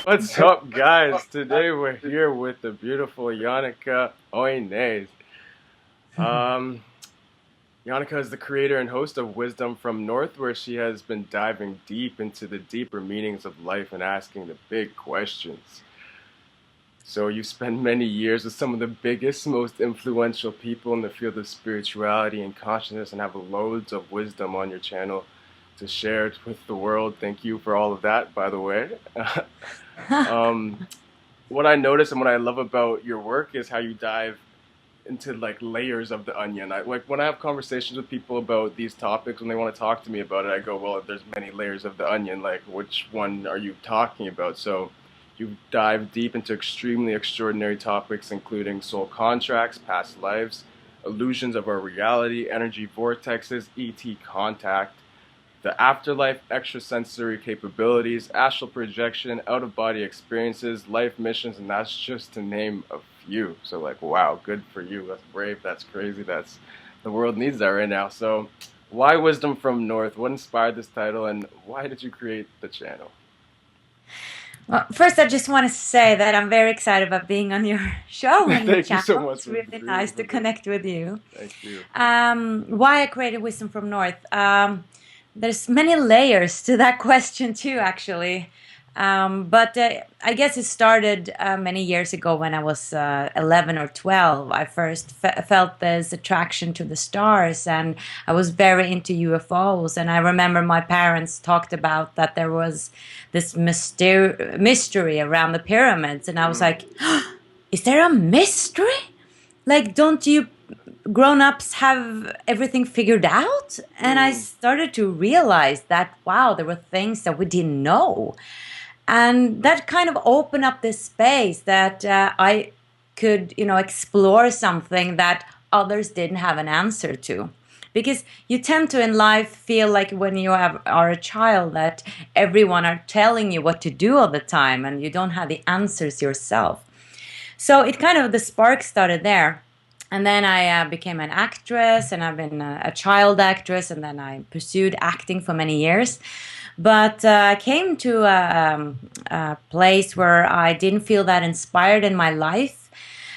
What's up, guys? Today we're here with the beautiful Jannecke Oinaes. Um, Jannecke is the creator and host of Wisdom from North, where she has been diving deep into the deeper meanings of life and asking the big questions. So you spend many years with some of the biggest, most influential people in the field of spirituality and consciousness and have loads of wisdom on your channel to share it with the world. Thank you for all of that, by the way. um, what I notice and what I love about your work is how you dive into like layers of the onion. Like when I have conversations with people about these topics, when they want to talk to me about it, I go, well, there's many layers of the onion. Like, which one are you talking about? So you dive deep into extremely extraordinary topics, including soul contracts, past lives, illusions of our reality, energy vortexes, ET contact, the afterlife, extrasensory capabilities, astral projection, out of body experiences, life missions, and that's just to name a few. So, like, wow, good for you. That's brave. That's crazy. That's the world needs that right now. So, why Wisdom from North? What inspired this title, and why did you create the channel? Well, first, I just want to say that I'm very excited about being on your show and your Thank you so channel. much It's for really agreeing nice to with it. connect with you. Thank you. Why I created Wisdom from North? There's many layers to that question too, actually. But I guess it started many years ago when I was 11 or 12. I first felt this attraction to the stars, and I was very into UFOs. And I remember my parents talked about that there was this mystery around the pyramids, and I was Mm, like, "Is there a mystery? Like, don't you grown-ups have everything figured out?" And I mm, started to realize that, wow, there were things that we didn't know. And that kind of opened up this space that I could, explore something that others didn't have an answer to. Because you tend to in life feel like when are a child that everyone are telling you what to do all the time and you don't have the answers yourself. So it kind of, the spark started there. And then I became an actress, and I've been a child actress, and then I pursued acting for many years. But I came to a place where I didn't feel that inspired in my life.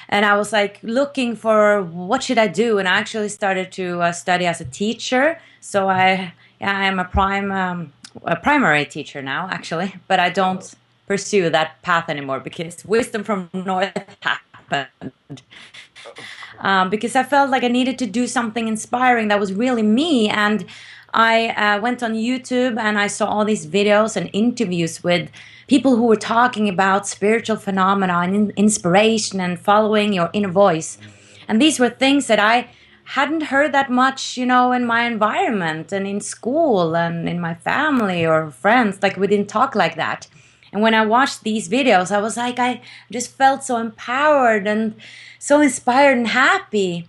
And I was like looking for what should I do, and I actually started to study as a teacher. So I am a primary teacher now, actually, but I wow. don't pursue that path anymore because Wisdom from North happened. Because I felt like I needed to do something inspiring that was really me. And I went on YouTube and I saw all these videos and interviews with people who were talking about spiritual phenomena and inspiration and following your inner voice. And these were things that I hadn't heard that much, in my environment and in school and in my family or friends. Like, we didn't talk like that. And when I watched these videos, I was like, I just felt so empowered and so inspired and happy.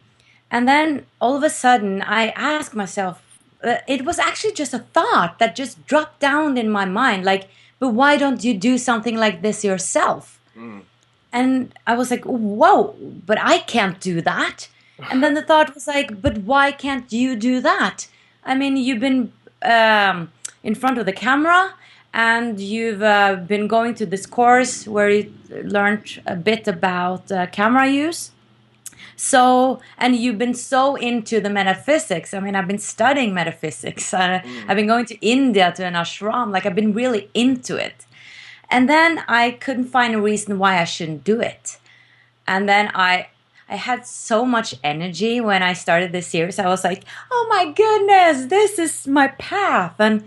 And then all of a sudden, I asked myself, it was actually just a thought that just dropped down in my mind, like, but why don't you do something like this yourself? Mm. And I was like, whoa, but I can't do that. And then the thought was like, but why can't you do that? I mean, you've been in front of the camera and you've been going to this course where you learned a bit about camera use. So, and you've been so into the metaphysics. I mean, I've been studying metaphysics. Mm. I've been going to India to an ashram. Like, I've been really into it. And then I couldn't find a reason why I shouldn't do it. And then I had so much energy when I started this series. I was like, "Oh my goodness, this is my path." And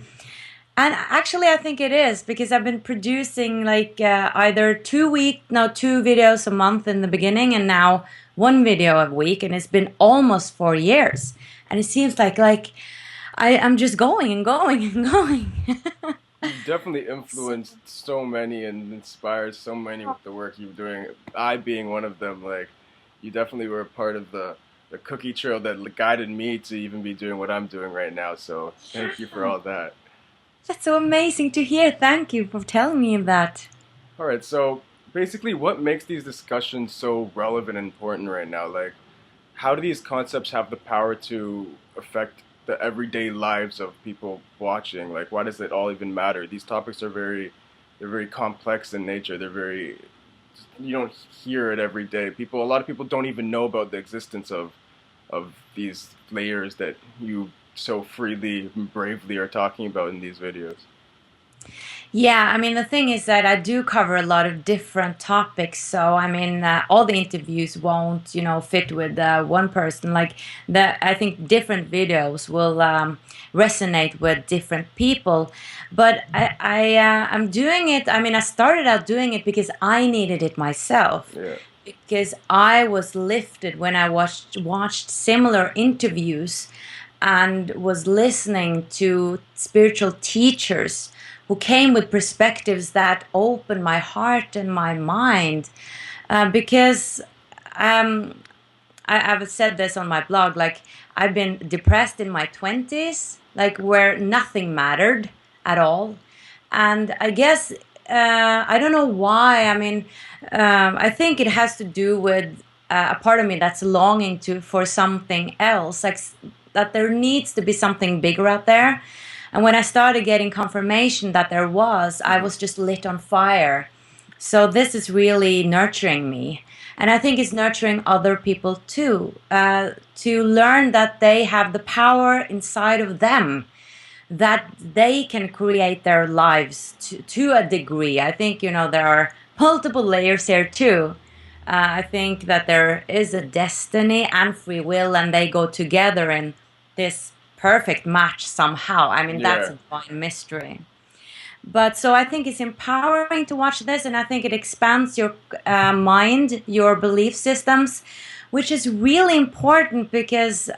actually I think it is because I've been producing like either 2 week, no, 2 videos a month in the beginning and now one video a week, and it's been almost 4 years. And it seems like I'm just going and going and going. You've definitely influenced so many and inspired so many with the work you're doing. I being one of them, like you definitely were a part of the cookie trail that guided me to even be doing what I'm doing right now. So thank you for all that. That's so amazing to hear. Thank you for telling me that. All right, so basically, what makes these discussions so relevant and important right now? Like, how do these concepts have the power to affect the everyday lives of people watching? Like, why does it all even matter? These topics are very they're very complex in nature. They're very, you don't hear it every day. A lot of people don't even know about the existence of these layers that you so freely and bravely are talking about in these videos. Yeah, I mean, the thing is that I do cover a lot of different topics. So, I mean, all the interviews won't, fit with one person. Like, I think different videos will resonate with different people. But I'm doing it. I mean, I started out doing it because I needed it myself. Yeah. Because I was lifted when I watched similar interviews and was listening to spiritual teachers who came with perspectives that opened my heart and my mind. Because I've said this on my blog, like I've been depressed in my 20s, like where nothing mattered at all. And I guess, I don't know why. I mean, I think it has to do with a part of me that's longing for something else, like that there needs to be something bigger out there. And when I started getting confirmation that there was, I was just lit on fire. So this is really nurturing me. And I think it's nurturing other people too, to learn that they have the power inside of them, that they can create their lives to a degree. I think, there are multiple layers here too. I think that there is a destiny and free will, and they go together in this perfect match somehow. I mean, that's Yeah. a divine mystery. But so I think it's empowering to watch this, and I think it expands your mind, your belief systems, which is really important because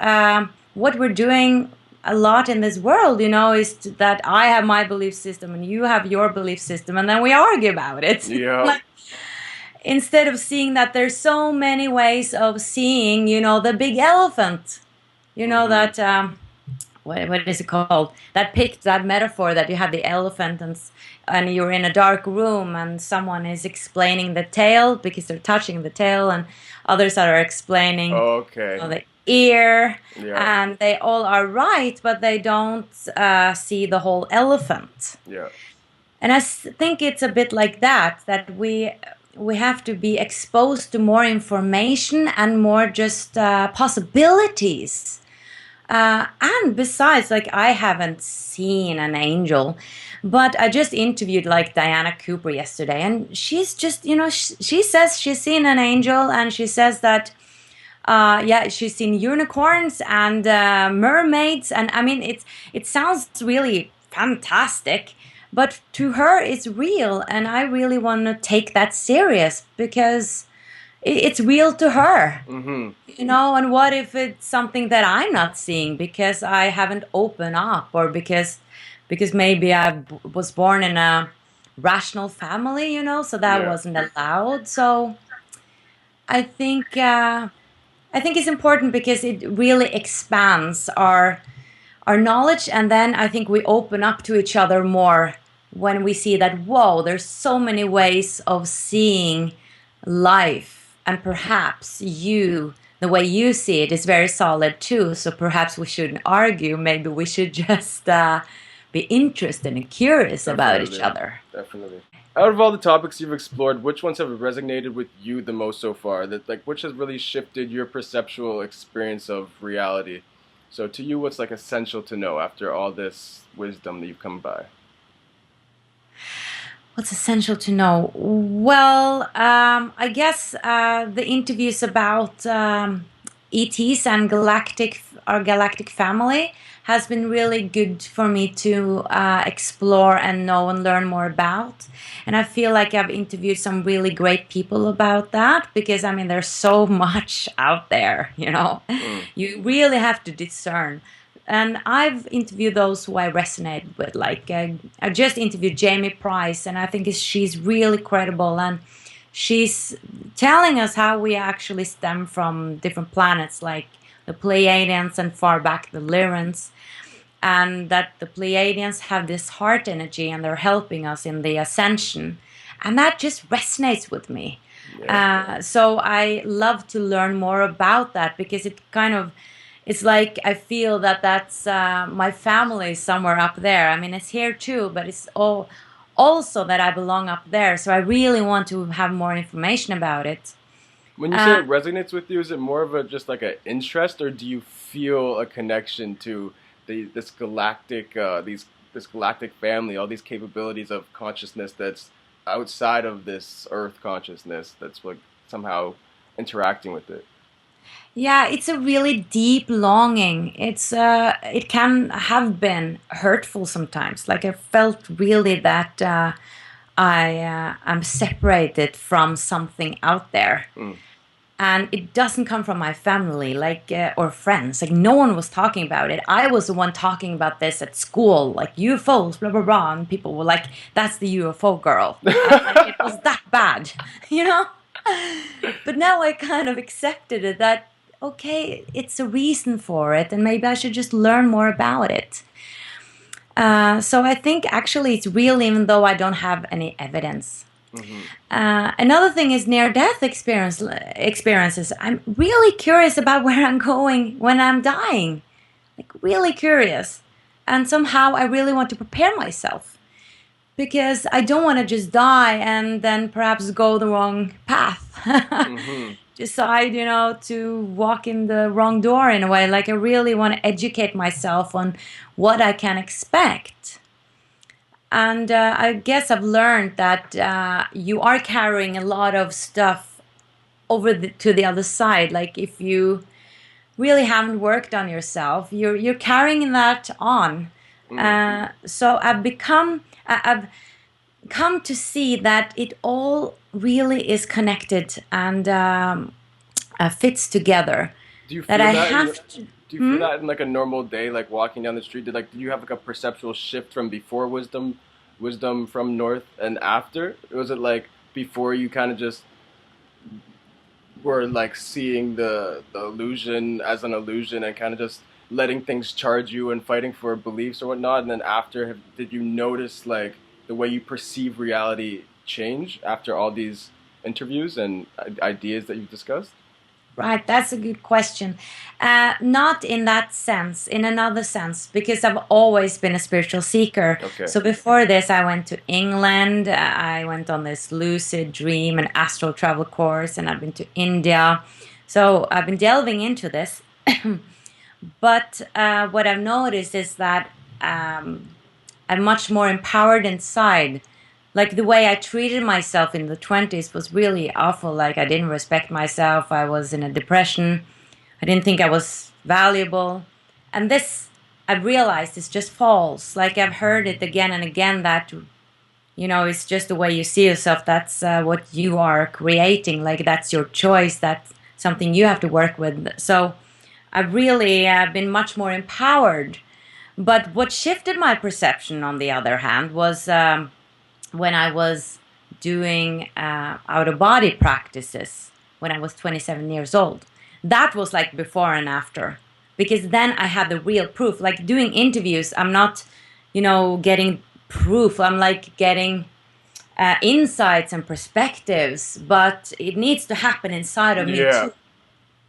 what we're doing a lot in this world, is that I have my belief system and you have your belief system, and then we argue about it. Yeah. Like, instead of seeing that there's so many ways of seeing, the big elephant, that. What is it called? That metaphor that you have the elephant and you're in a dark room and someone is explaining the tail because they're touching the tail, and others are explaining Okay. the ear, Yeah. and they all are right, but they don't see the whole elephant. Yeah. And I think it's a bit like that we have to be exposed to more information and more just possibilities. And besides, like, I haven't seen an angel, but I just interviewed like Diana Cooper yesterday, and she's just, she says she's seen an angel, and she says that, yeah, she's seen unicorns and mermaids, and I mean, it sounds really fantastic, but to her, it's real, and I really want to take that serious because it's real to her. Mm-hmm. And what if it's something that I'm not seeing because I haven't opened up, or because maybe I was born in a rational family, so that Yeah. wasn't allowed. So I think it's important because it really expands our knowledge, and then I think we open up to each other more when we see that, whoa, there's so many ways of seeing life, and perhaps the way you see it is very solid too, so perhaps we shouldn't argue. Maybe we should just be interested and curious about each other. Definitely. Out of all the topics you've explored, which ones have resonated with you the most so far? Which has really shifted your perceptual experience of reality? So to you, what's like essential to know after all this wisdom that you've come by? What's essential to know? Well, I guess the interviews about ETs and our galactic family has been really good for me to explore and know and learn more about. And I feel like I've interviewed some really great people about that because, I mean, there's so much out there, You really have to discern. And I've interviewed those who I resonate with. Like, I just interviewed Jamie Price, and I think she's really credible. And she's telling us how we actually stem from different planets, like the Pleiadians and far back the Lyrans. And that the Pleiadians have this heart energy, and they're helping us in the ascension. And that just resonates with me. Yeah. So I love to learn more about that because it's like I feel that that's my family somewhere up there. I mean, it's here too, but it's also that I belong up there. So I really want to have more information about it. When you say it resonates with you, is it more of a just like an interest, or do you feel a connection to this galactic this galactic family, all these capabilities of consciousness that's outside of this Earth consciousness that's like somehow interacting with it? Yeah, it's a really deep longing. It can have been hurtful sometimes. Like I felt really that I am separated from something out there. Mm. And it doesn't come from my family, like or friends. Like no one was talking about it. I was the one talking about this at school, like UFOs, blah blah blah, and people were like, "That's the UFO girl." Like, it was that bad, you know. But now I kind of accepted it. That okay, it's a reason for it, and maybe I should just learn more about it. So I think actually it's real, even though I don't have any evidence. Hmm. Another thing is near-death experiences. I'm really curious about where I'm going when I'm dying. Like really curious, and somehow I really want to prepare myself because I don't want to just die and then perhaps go the wrong path. Hmm. Decide, to walk in the wrong door in a way. Like I really want to educate myself on what I can expect. And I guess I've learned that you are carrying a lot of stuff to the other side. Like if you really haven't worked on yourself, you're carrying that on. Hmm. So I've come to see that it all really is connected and fits together. Do you That feel I that in have to. do you feel Hmm? that in like a normal day, like walking down the street? Did you have like a perceptual shift from before wisdom from North and after? Was it like before you kind of just were like seeing the illusion as an illusion and kind of just letting things charge you and fighting for beliefs or whatnot, and then after, did you notice like the way you perceive reality change after all these interviews and ideas that you've discussed? Right, that's a good question. Not in that sense, in another sense, because I've always been a spiritual seeker. Okay. So before this, I went to England. I went on this lucid dream and astral travel course, and I've been to India. So I've been delving into this. But what I've noticed is that I'm much more empowered inside. Like the way I treated myself in the 20s was really awful. Like I didn't respect myself. I was in a depression. I didn't think I was valuable. And this, I realized, is just false. Like I've heard it again and again that, it's just the way you see yourself. That's what you are creating. Like that's your choice. That's something you have to work with. So I've really been much more empowered. But what shifted my perception, on the other hand, was when I was doing out of body practices when I was 27 years old. That was like before and after. Because then I had the real proof. Like doing interviews, I'm not, getting proof. I'm like getting insights and perspectives. But it needs to happen inside of me Yeah. too.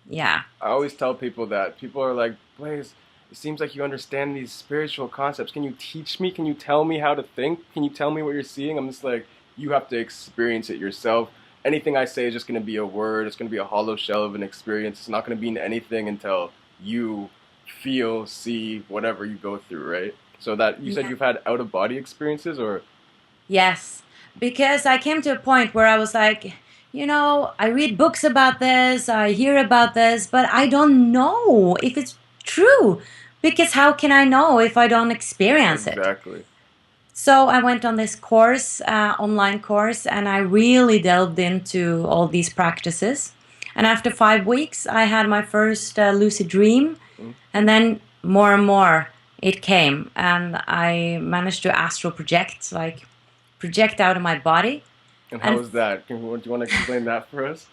Yeah. I always tell people that. People are like, Blaze, it seems like you understand these spiritual concepts. Can you teach me? Can you tell me how to think? Can you tell me what you're seeing? I'm just like, you have to experience it yourself. Anything I say is just going to be a word. It's going to be a hollow shell of an experience. It's not going to mean anything until you feel, see, whatever you go through, right? So that you said Yeah. you've had out of body experiences, or Yes, because I came to a point where I was like, I read books about this, I hear about this, but I don't know if it's true. Because how can I know if I don't experience it? exactly. So I went on this course, online course, and I really delved into all these practices. And after 5 weeks, I had my first lucid dream, Mm. and then more and more it came, and I managed to astral project, like project out of my body. And how And was that? Do you want to explain that for us?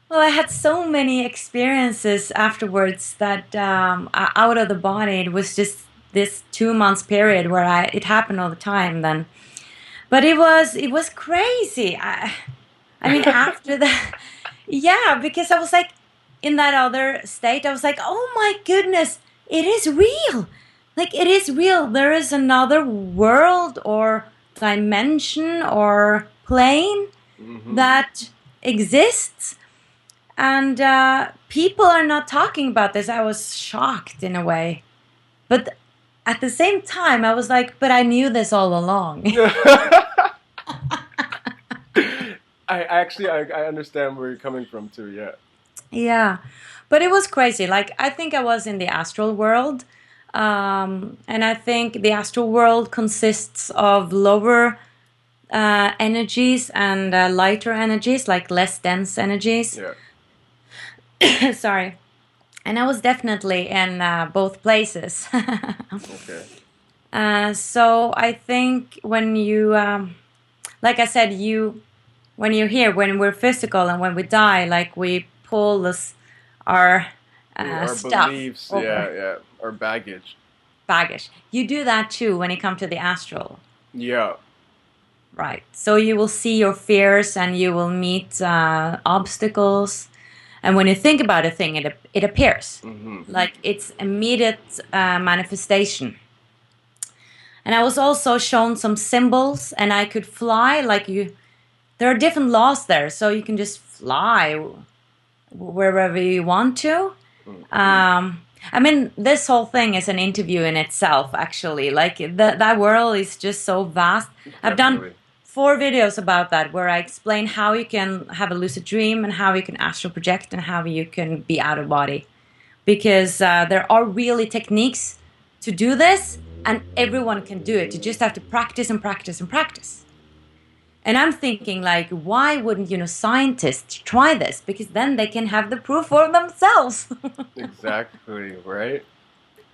well, I had so many experiences afterwards that out of the body. It was just this 2 months period where it happened all the time. Then, but it was crazy. I mean, after that, yeah, because I was like in that other state. I was like, oh my goodness, it is real. Like it is real. There is another world or dimension or plane that exists. And people are not talking about this. I was shocked in a way. But at the same time, I was like, but I knew this all along. I understand where you're coming from too. Yeah. Yeah. But it was crazy. Like, I think I was in the astral world. And I think the astral world consists of lower energies and lighter energies, like less dense energies. Yeah. Sorry. And I was definitely in both places. Okay. So I think when you, like I said, when you're here, when we're physical and when we die, like we pull our Our stuff beliefs, over, yeah, our baggage. baggage. You do that too when you come to the astral. Yeah. Right. So you will see your fears and you will meet obstacles. And when you think about a thing, it appears. Like it's immediate manifestation. And I was also shown some symbols and I could fly there are different laws there. So you can just fly wherever you want to. I mean, this whole thing is an interview in itself, actually. Like that world is just so vast. I've done 4 videos about that where I explain how you can have a lucid dream and how you can astral project and how you can be out of body. Because there are really techniques to do this and everyone can do it. You just have to practice and practice and practice. And I'm thinking, like, why wouldn't, scientists try this? Because then they can have the proof for themselves. Exactly, right?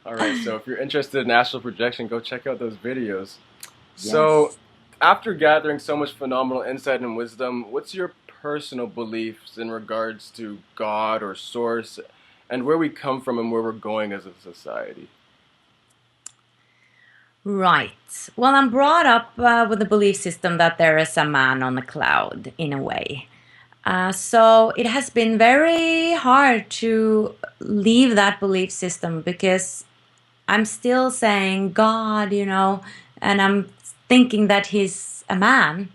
All right, so if you're interested in astral projection, go check out those videos. Yes. So, after gathering so much phenomenal insight and wisdom, what's your personal beliefs in regards to God or Source and where we come from and where we're going as a society? Right. Well, I'm brought up with the belief system that there is a man on the cloud, in a way. So it has been very hard to leave that belief system because I'm still saying God, and I'm thinking that he's a man.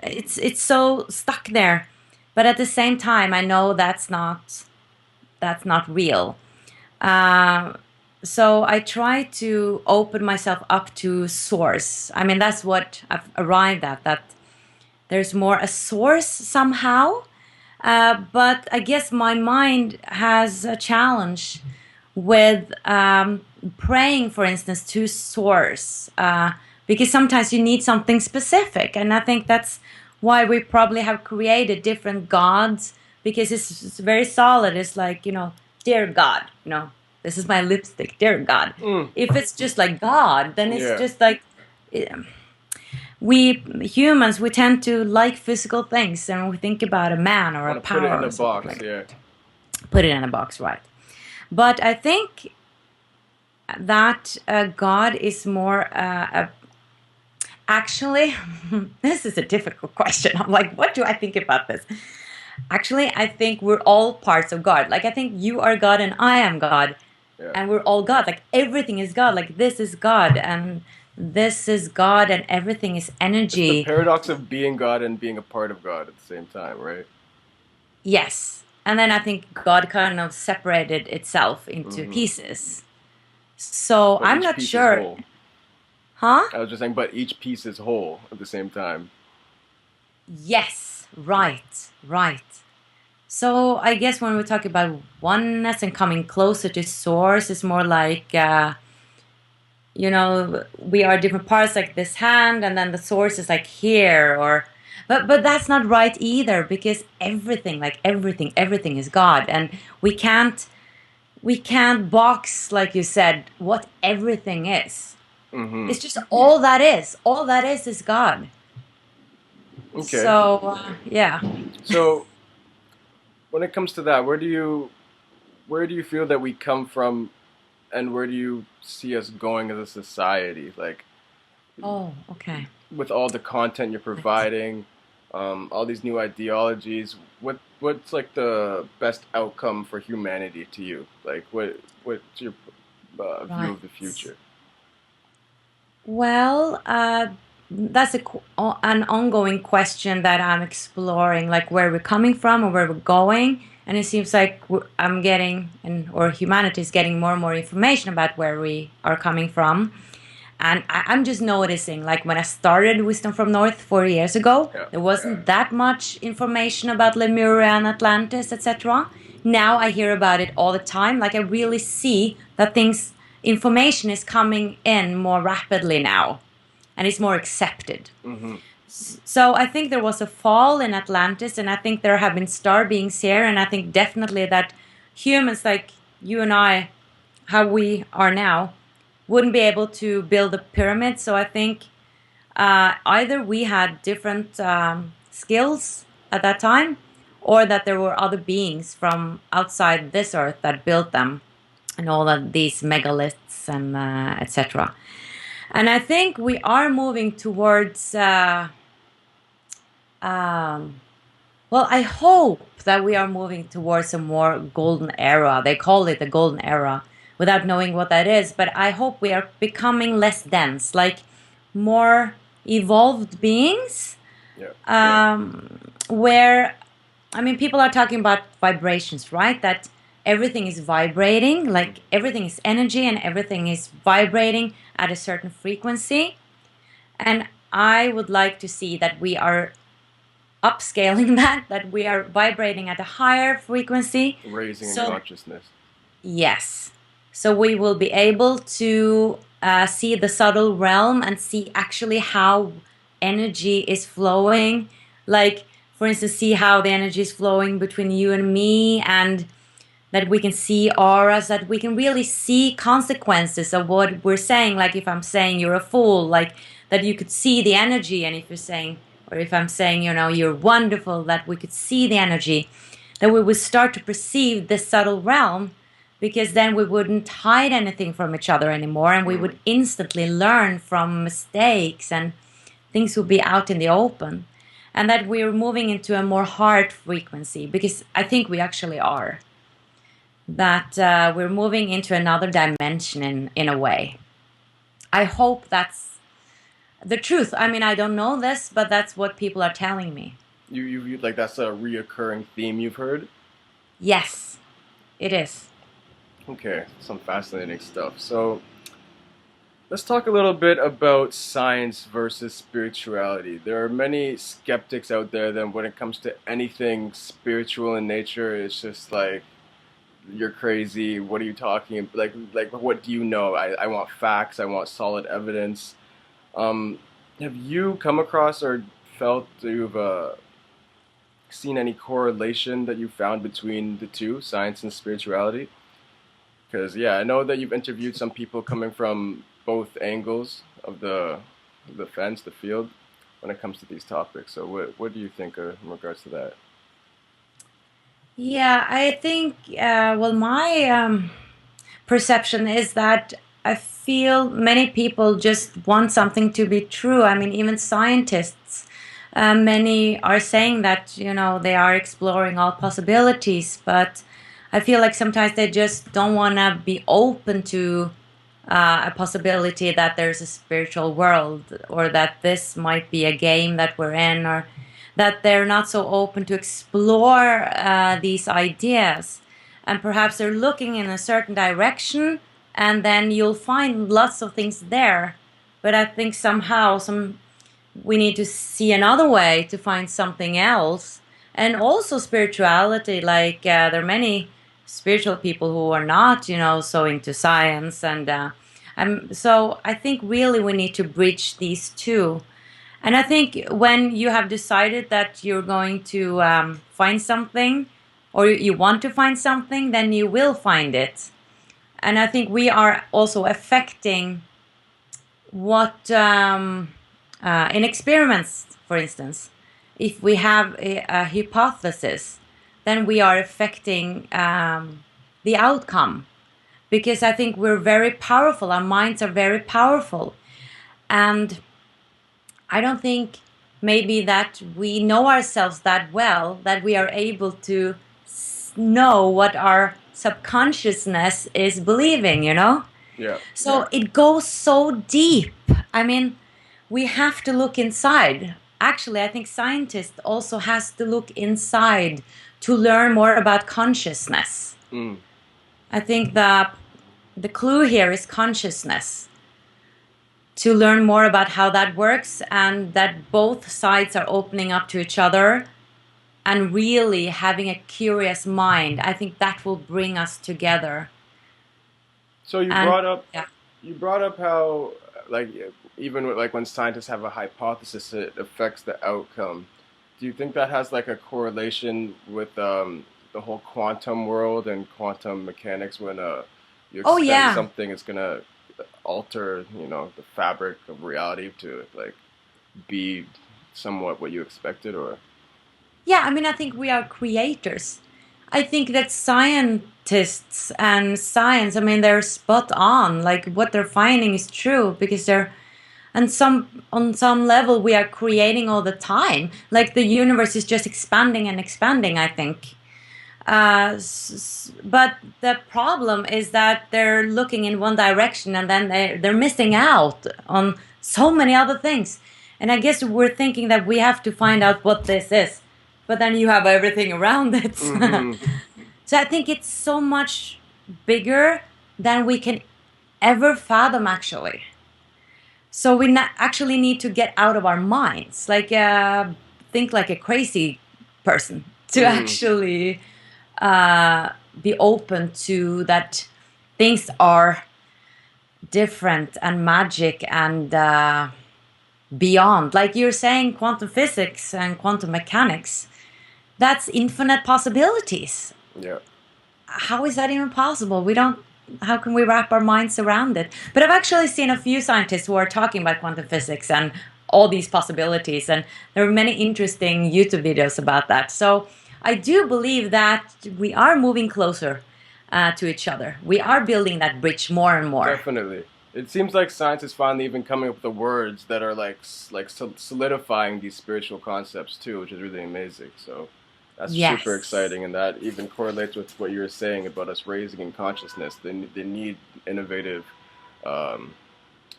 It's so stuck there. But at the same time, I know that's not real. So I try to open myself up to source. I mean, that's what I've arrived at, that there's more a source somehow. But I guess my mind has a challenge with praying, for instance, to source. Because sometimes you need something specific. And I think that's why we probably have created different gods, because it's very solid. It's like, dear God, this is my lipstick, dear God. If it's just like God, then it's just like, we humans, we tend to like physical things, and we think about a man or a power. Put it in a box, Put it in a box, right? But I think that God is more actually, this is a difficult question. I'm like, what do I think about this? Actually, I think we're all parts of God. Like, I think you are God and I am God. Yeah. And we're all God. Like, everything is God. Like, this is God and this is God and everything is energy. It's the paradox of being God and being a part of God at the same time, right? Yes. And then I think God kind of separated itself into pieces. So I'm not sure. Huh? I was just saying, but each piece is whole at the same time. Yes, right. So I guess when we talk about oneness and coming closer to source, it's more like, we are different parts, like this hand, and then the source is like here, but that's not right either, because everything is God, and we can't box, like you said, what everything is. It's just all that is God. Okay. So yeah. So when it comes to that, where do you feel that we come from, and where do you see us going as a society? Like, oh, okay. With all the content you're providing, all these new ideologies, what's like the best outcome for humanity to you? Like, what's your view of the future? Well, that's an ongoing question that I'm exploring, like where we're coming from or where we're going. And it seems like I'm getting, or humanity is getting more and more information about where we are coming from. And I'm just noticing, like when I started Wisdom from North 4 years ago, Yeah. there wasn't that much information about Lemuria and Atlantis, etc. Now I hear about it all the time. Like I really see that information is coming in more rapidly now, and it's more accepted. Mm-hmm. So I think there was a fall in Atlantis, and I think there have been star beings here, and I think definitely that humans like you and I, how we are now, wouldn't be able to build a pyramid. So I think either we had different skills at that time, or that there were other beings from outside this earth that built them, and all of these megaliths and etc. And I think we are moving towards. Well, I hope that we are moving towards a more golden era. They call it the golden era without knowing what that is. But I hope we are becoming less dense, like more evolved beings. Yeah. Where, I mean, people are talking about vibrations, right? That everything is vibrating, like everything is energy and everything is vibrating at a certain frequency. And I would like to see that we are upscaling that we are vibrating at a higher frequency. Raising in consciousness. Yes. So we will be able to see the subtle realm and see actually how energy is flowing. Like, for instance, see how the energy is flowing between you and me, and that we can see auras, that we can really see consequences of what we're saying. Like if I'm saying you're a fool, like that you could see the energy. And if you're saying, or if I'm saying, you're wonderful, that we could see the energy, that we would start to perceive this subtle realm, because then we wouldn't hide anything from each other anymore, and we would instantly learn from mistakes, and things would be out in the open. And that we're moving into a more heart frequency, because I think we actually are. That we're moving into another dimension in a way. I hope that's the truth. I mean, I don't know this, but that's what people are telling me. You like that's a reoccurring theme you've heard? Yes, it is. Okay, some fascinating stuff. So let's talk a little bit about science versus spirituality. There are many skeptics out there that when it comes to anything spiritual in nature, it's just like, you're crazy. What are you talking about? Like what do you know? I want facts. I want solid evidence. Have you come across or felt you've seen any correlation that you found between the two, science and spirituality? Because yeah, I know that you've interviewed some people coming from both angles of the fence, the field, when it comes to these topics. So what do you think in regards to that? Yeah, I think, well, my perception is that I feel many people just want something to be true. I mean, even scientists, many are saying that, they are exploring all possibilities, but I feel like sometimes they just don't want to be open to a possibility that there's a spiritual world, or that this might be a game that we're in, or that they're not so open to explore these ideas. And perhaps they're looking in a certain direction, and then you'll find lots of things there. But I think somehow we need to see another way to find something else. And also spirituality, like there are many spiritual people who are not, so into science. And so I think really we need to bridge these two. And I think when you have decided that you're going to find something, or you want to find something, then you will find it. And I think we are also affecting what, in experiments, for instance, if we have a hypothesis, then we are affecting the outcome. Because I think we're very powerful, our minds are very powerful. And I don't think maybe that we know ourselves that well that we are able to know what our subconsciousness is believing, Yeah. So it goes so deep. I mean, we have to look inside. Actually, I think scientists also has to look inside to learn more about consciousness. Mm. I think the clue here is consciousness, to learn more about how that works and that both sides are opening up to each other and really having a curious mind. I think that will bring us together. So you And brought up yeah. you brought up how like even with, like when scientists have a hypothesis, it affects the outcome. Do you think that has like a correlation with the whole quantum world and quantum mechanics when you Oh expect yeah. something is gonna alter, you know, the fabric of reality to like be somewhat what you expected, or Yeah, I mean, I think we are creators. I think that scientists and science, I mean, they're spot on. Like what they're finding is true because they're and some on some level we are creating all the time. Like the universe is just expanding and expanding, I think. But the problem is that they're looking in one direction and then they're missing out on so many other things. And I guess we're thinking that we have to find out what this is, but then you have everything around it. mm-hmm. So I think it's so much bigger than we can ever fathom, actually. So we actually need to get out of our minds, like think like a crazy person to Mm. actually be open to that things are different and magic and beyond. Like you're saying, quantum physics and quantum mechanics, that's infinite possibilities. Yeah. How is that even possible? We don't. How can we wrap our minds around it? But I've actually seen a few scientists who are talking about quantum physics and all these possibilities, and there are many interesting YouTube videos about that. So I do believe that we are moving closer to each other. We are building that bridge more and more. Definitely. It seems like science is finally even coming up with the words that are like solidifying these spiritual concepts too, which is really amazing. So that's super Yes. exciting, and that even correlates with what you were saying about us raising in consciousness. They need innovative um,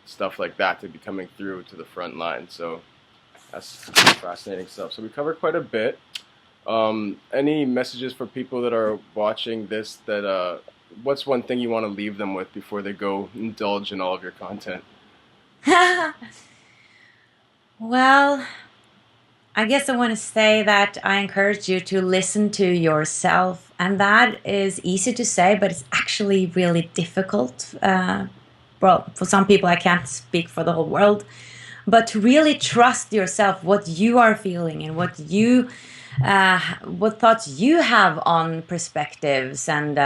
stuff like that to be coming through to the front line. So that's fascinating stuff. So we covered quite a bit. Any messages for people that are watching this that what's one thing you want to leave them with before they go indulge in all of your content? Well, I guess I want to say that I encourage you to listen to yourself. And that is easy to say, but it's actually really difficult. Well, for some people, I can't speak for the whole world, but to really trust yourself, what you are feeling and what thoughts you have on perspectives and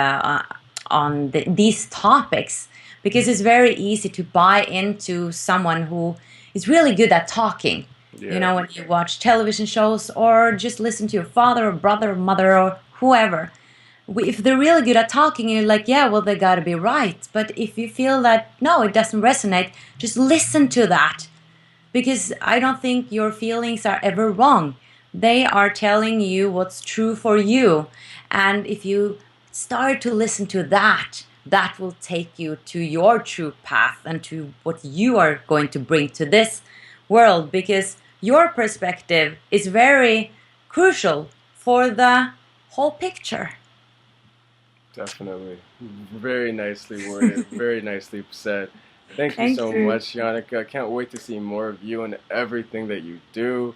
on these topics, because it's very easy to buy into someone who is really good at talking. You Yeah, know, when you watch television shows or just listen to your father or brother or mother or whoever. If they're really good at talking, you're like, yeah, well, they got to be right. But if you feel that, no, it doesn't resonate, just listen to that. Because I don't think your feelings are ever wrong. They are telling you what's true for you. And if you start to listen to that, that will take you to your true path and to what you are going to bring to this world, because your perspective is very crucial for the whole picture. definitely. Very nicely worded, very nicely said. Thank you Thank so you. much, Jannecke. I can't wait to see more of you and everything that you do.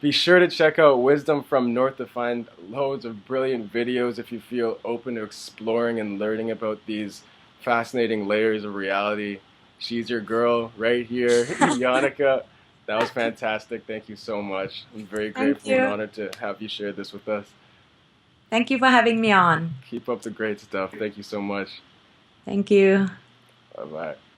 Be sure to check out Wisdom from North to find loads of brilliant videos if you feel open to exploring and learning about these fascinating layers of reality. She's your girl right here, Jannecke. That was fantastic. Thank you so much. I'm very Thank grateful and you. honored to have you share this with us. Thank you for having me on. Keep up the great stuff. Thank you so much. Thank you. Bye bye.